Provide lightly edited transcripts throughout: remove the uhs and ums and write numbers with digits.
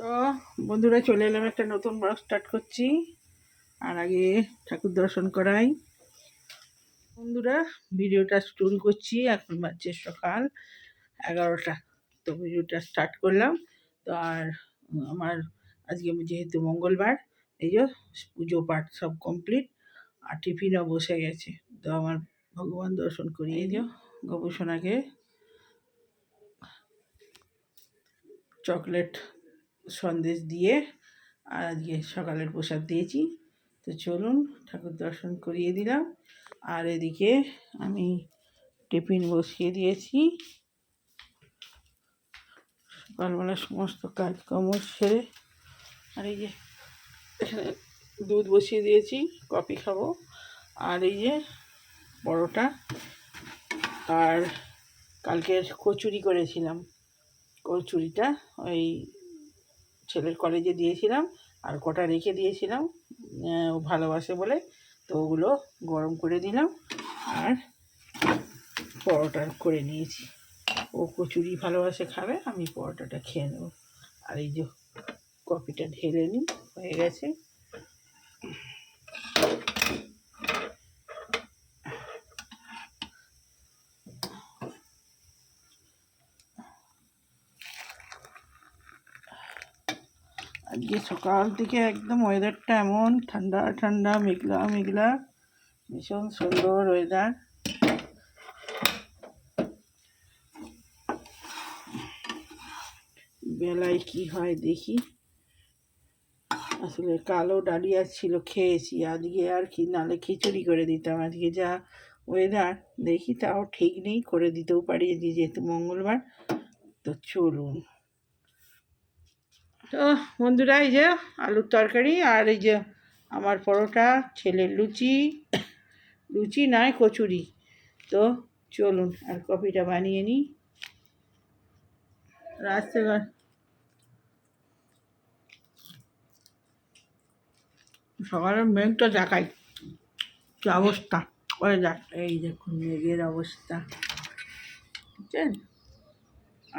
তো বন্ধুরা চলে এলাম, একটা নতুন ব্লগ স্টার্ট করছি। আর আগে ঠাকুর দর্শন করাই। বন্ধুরা ভিডিওটা শুরু করছি, এখন বাজছে সকাল 11টা। তো ভিডিওটা স্টার্ট করলাম। তো আর আমার আজকে যেহেতু মঙ্গলবার, এই যে পুজো পাঠ সব কমপ্লিট, আর টিফিনও বসে গেছে। তো আমার ভগবান দর্শন করি। এই যে গবেষণাকে চকলেট সন্দেশ দিয়ে আর আজকে সকালের প্রসাদ দিয়েছি। তো চলুন ঠাকুর দর্শন করিয়ে দিলাম। আর এদিকে আমি টিফিন বসিয়ে দিয়েছি। সকালবেলা সমস্ত কাজকর্ম সেরে, আর এই যে এখানে দুধ বসিয়ে দিয়েছি, কফি খাবো। আর এই যে পরোটা, আর কালকের কচুরি করেছিলাম। কচুরিটা ওই ছেলের কলেজে দিয়েছিলাম, আর কটা রেখে দিয়েছিলাম, ও ভালোবাসে বলে। তো ওগুলো গরম করে দিলাম আর পরোটা করে নিয়েছি। ও কচুরি ভালোবাসে খাবে, আমি পরোটাটা খেয়ে নেব। আর এই যে কফিটা ঢেলে নিই, হয়ে গেছে। আজকে সকাল থেকে একদম ওয়েদারটা এমন ঠান্ডা ঠান্ডা, মেঘলা মেঘলা, ভীষণ সুন্দর ওয়েদার। বেলায় কি হয় দেখি। আসলে কালো ডালিয়া ছিল, খেয়েছি। আজকে আর কি, নালে খিচুড়ি করে দিতাম। আজকে যা ওয়েদার দেখি, তাও ঠিক নেই, করে দিতেও পারি যেহেতু মঙ্গলবার। তো চলুন। তো বন্ধুরা এই যে আলুর তরকারি, আর এই যে আমার পরোটা, ছেলের লুচি, লুচি নয় কচুরি। তো চলুন আর কফিটা বানিয়ে নিই। রাস্তাঘাট সকালের মেঘটা দেখাই, কি অবস্থা করে যাক। এই দেখুন মেঘের অবস্থা, বুঝছেন?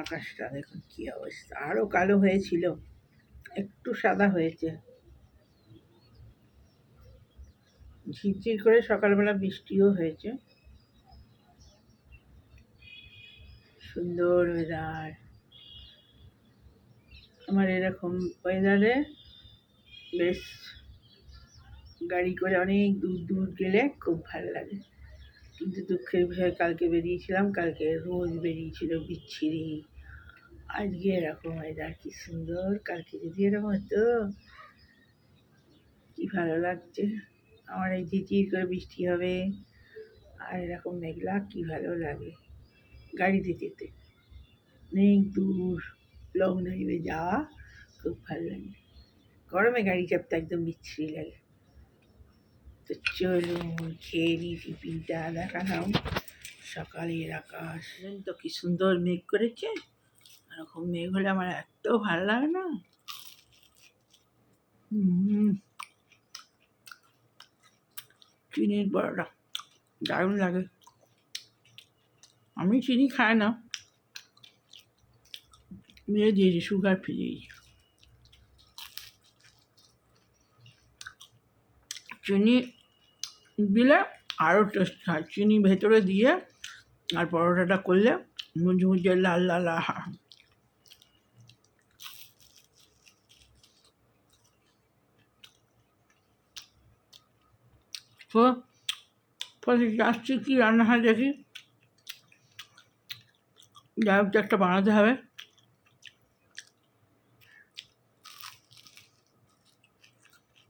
আকাশটা দেখুন কি অবস্থা, আরও কালো হয়েছিল, একটু সাদা হয়েছে। ঝিরঝির করে সকালবেলা বৃষ্টিও হয়েছে। সুন্দর ওয়েদার। আমার এরকম ওয়েদারে বেশ গাড়ি করে অনেক দূর দূর গেলে খুব ভালো লাগে। কিন্তু দুঃখের বিষয়, কালকে বেরিয়েছিলাম, কালকে রোদ বেরিয়েছিল বিচ্ছিরি। আজকে এরকম ওয়েদার, কি সুন্দর। কালকে যদি এরকম হতো কি ভালো লাগছে। আমার এই ঝিরঝির করে বৃষ্টি হবে আর এরকম মেঘলা, কি ভালো লাগে গাড়িতে যেতে। অনেক দূর লং ড্রাইভে যাওয়া খুব ভালো লাগে। গরমে গাড়ি চাপতে একদম বিচ্ছিরি লাগে। তো চলুন খেয়ে নিই, টিফিনটা দেখালাম। সকালের আকাশ তো কি সুন্দর মেঘ করেছে। এরকম মেঘ হলে আমার এত ভালো লাগে না। চিনির বড়াটা দারুণ লাগে। আমি চিনি খাই না, মেয়ে দিয়েছি, সুগার ফ্রি দিয়েছি। চিনি দিলে আরও টেস্ট হয়। চিনি ভেতরে দিয়ে আর পরোটাটা করলে মুচমুচে লাল লাল, আহা। তো পরে যাচ্ছি, কী রান্না হয় দেখি। যাই হোক, একটা বানাতে হবে।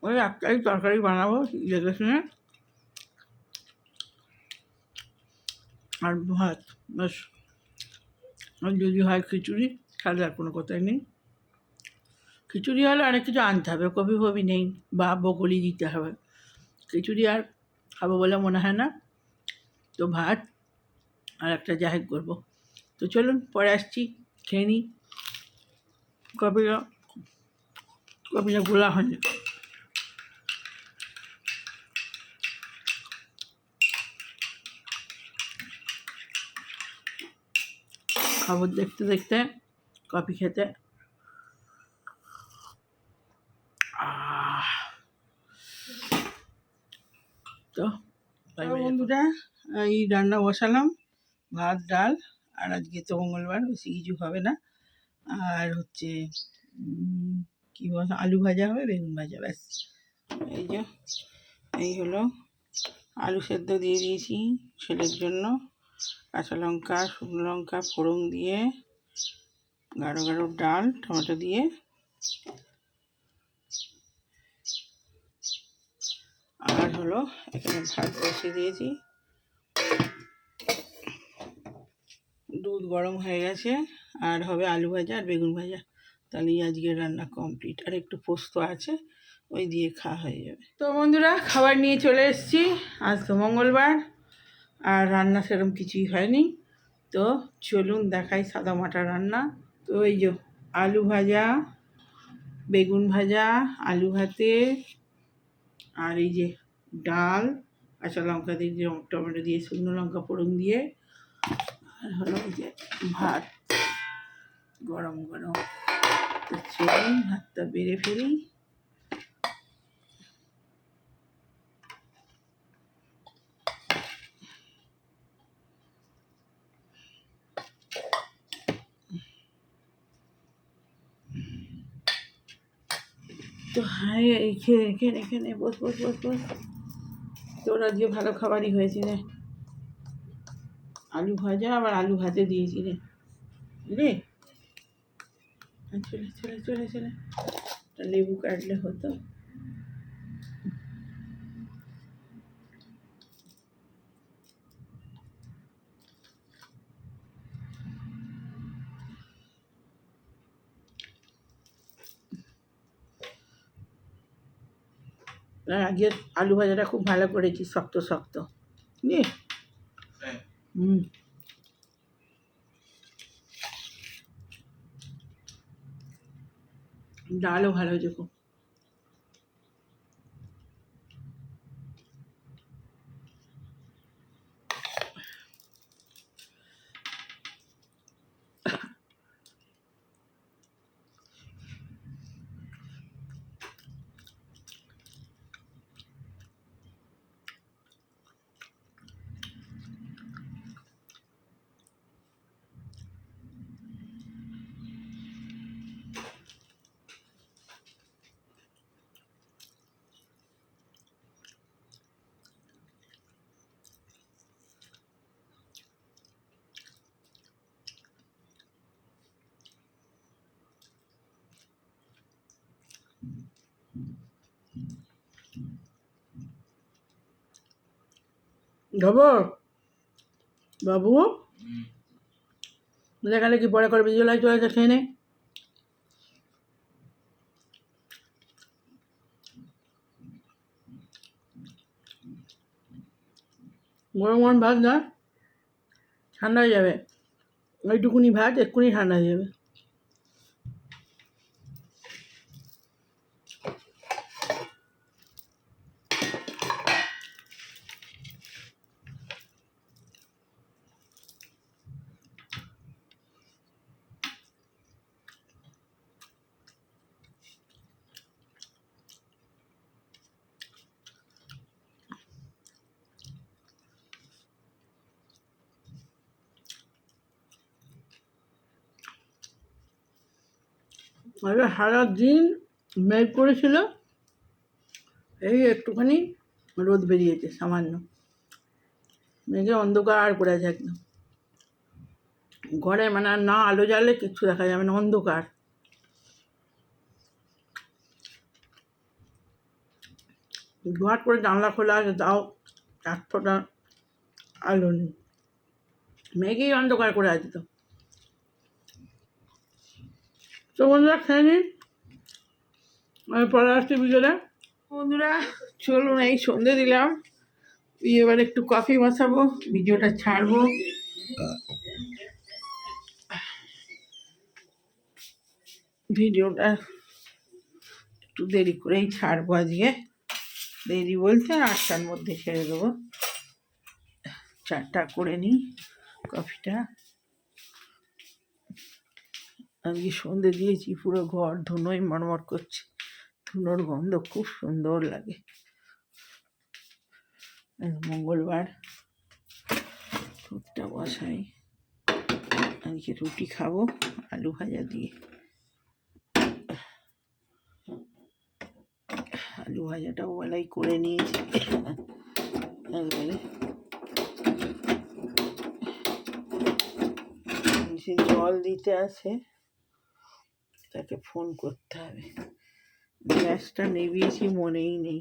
ওই একটাই তরকারি বানাবো দেখে শুনে, আর ভাত ব্যাস। আর যদি হয় খিচুড়ি, তাহলে আর কোনো কথাই নেই। খিচুড়ি হলে অনেক কিছু আনতে হবে, কপি ফপি নেই, বা বকুলি দিতে হবে। খিচুড়ি আর খাবো বলে মনে হয় না। তো ভাত আর একটা যাই করবো। তো চলুন পরে আসছি, খেয়ে নিই। কপিটা কপিটা গোলা হয়নি। খবর দেখতে দেখতে কফি খেতে আহ তো বন্ধুরা, এই রান্না বসালাম, ভাত ডাল, আর আজকে তো মঙ্গলবার, বেশি কিছু হবে না। আর হচ্ছে কী বল, আলু ভাজা হবে, বেগুন ভাজা, ব্যাস। এই যে এই হলো, আলু সেদ্ধ দিয়ে দিয়েছি ছেলের জন্য, কাঁচা লঙ্কা শুকনো লঙ্কা ফোড়ন দিয়ে, গাঢ় গাঢ় ডাল টমেটো দিয়ে, আর হলো এখানে ভাত বসিয়ে দিয়েছি, দুধ গরম হয়ে গেছে, আর হবে আলু ভাজা আর বেগুন ভাজা। তাহলেই আজকে রান্না কমপ্লিট। আর একটু পোস্ত আছে, ওই দিয়ে খাওয়া হয়ে যাবে। তো বন্ধুরা, খাবার নিয়ে চলে এসেছি। আজ তো মঙ্গলবার, আর রান্না সেরকম কিছুই হয়নি। তো চলুন দেখাই সাদা মাটা রান্না। তো এই যে আলু ভাজা, বেগুন ভাজা, আলু ভাতে, আর এই যে ডাল, কাঁচা লঙ্কা দিয়ে, টমেটো দিয়ে, শুকনো লঙ্কা ফোড়ন দিয়ে, আর হলো এই যে ভাত গরম গরম। তো চলুন ভাতটা বেড়ে ফেলি। তো হ্যাঁ, এখানে বস বস বস বস। তোর আজকে ভালো খাবারই হয়েছে রে, আলু ভাজা আবার আলু ভাতে দিয়েছি রে রে। চলে চলে চলে চলে, লেবু কাটলে হতো। আজকে আলু ভাজাটা খুব ভালো করেছি, শক্ত শক্ত নে। হুম, ডালও ভালো হয়েছে খুব। খবর বাবু, দেখালে কি পরে করবে, চলে চলে আসে, খেয়ে নে। গরম গরম ভাত না, ঠান্ডা হয়ে যাবে। ওইটুকুনি ভাত এক্ষুনি ঠান্ডা হয়ে যাবে। আরে সারাদিন মেঘ করেছিল, এই একটুখানি রোদ বেরিয়েছে সামান্য, মেঘে অন্ধকার করে আছে একদম। ঘরে মানে আর না আলো জ্বাললে কিচ্ছু দেখা যাবে না, অন্ধকার। ঘাট করে জানলা খোলা আছে, তাও এক ফোঁটা আলো নেই, মেঘেই অন্ধকার করে আছে। তো তো বন্ধুরা খেয়ে নিন, আমি পরে আসছি বিকেলে। বন্ধুরা চলুন, এই সন্ধে দিলাম, এবার একটু কফি বসাবো, ভিডিওটা ছাড়বো। ভিডিওটা একটু দেরি করেই ছাড়বো আজকে, দেরি বলতে 8টার মধ্যে ছেড়ে দেবো। 4টা করে নিই কফিটা। আজকে সন্ধে দিয়েছি, পুরো ঘর ধুনোই মরমর করছে, ধুনোর গন্ধ খুব সুন্দর লাগে। মঙ্গলবার দুধটা বসাই। আজকে রুটি খাবো আলু ভাজা দিয়ে। আলু ভাজাটা ওবেলাই করে নিয়েছি। একবারে সে জল দিতে আছে, তাকে ফোন করতে হবে। গ্যাসটা নেভিয়েছি মনেই নেই।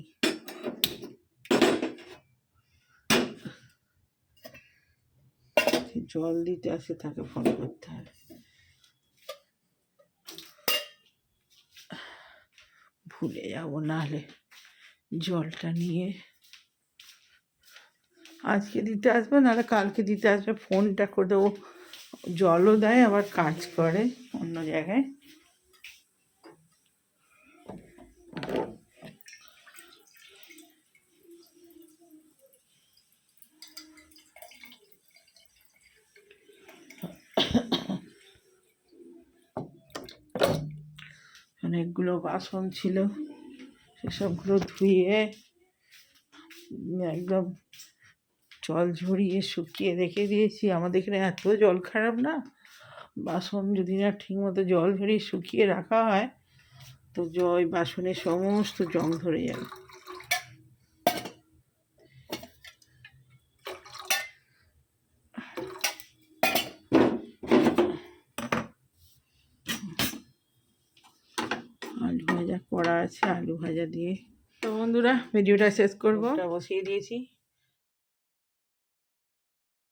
জল দিতে আসে, তাকে ফোন করতে হবে। ভুলে যাবো নাহলে। জলটা নিয়ে আজকে দিতে আসবে, নাহলে কালকে দিতে আসবে। ফোনটা করে দেবো, জলও দেয় আবার কাজ করে অন্য জায়গায়। অনেকগুলো বাসন ছিল, সেসবগুলো ধুয়ে একদম জল ঝরিয়ে শুকিয়ে রেখে দিয়েছি। আমাদের এখানে এত জল খারাপ না, বাসন যদি না ঠিক মতো জল ঝরিয়ে শুকিয়ে রাখা হয় তো বাসনে সমস্ত জং ধরে যাবে। আলু ভাজা করা আছে, আলু ভাজা দিয়ে তো বন্ধুরা ভিডিওটা শেষ করবো। বসিয়ে দিয়েছি,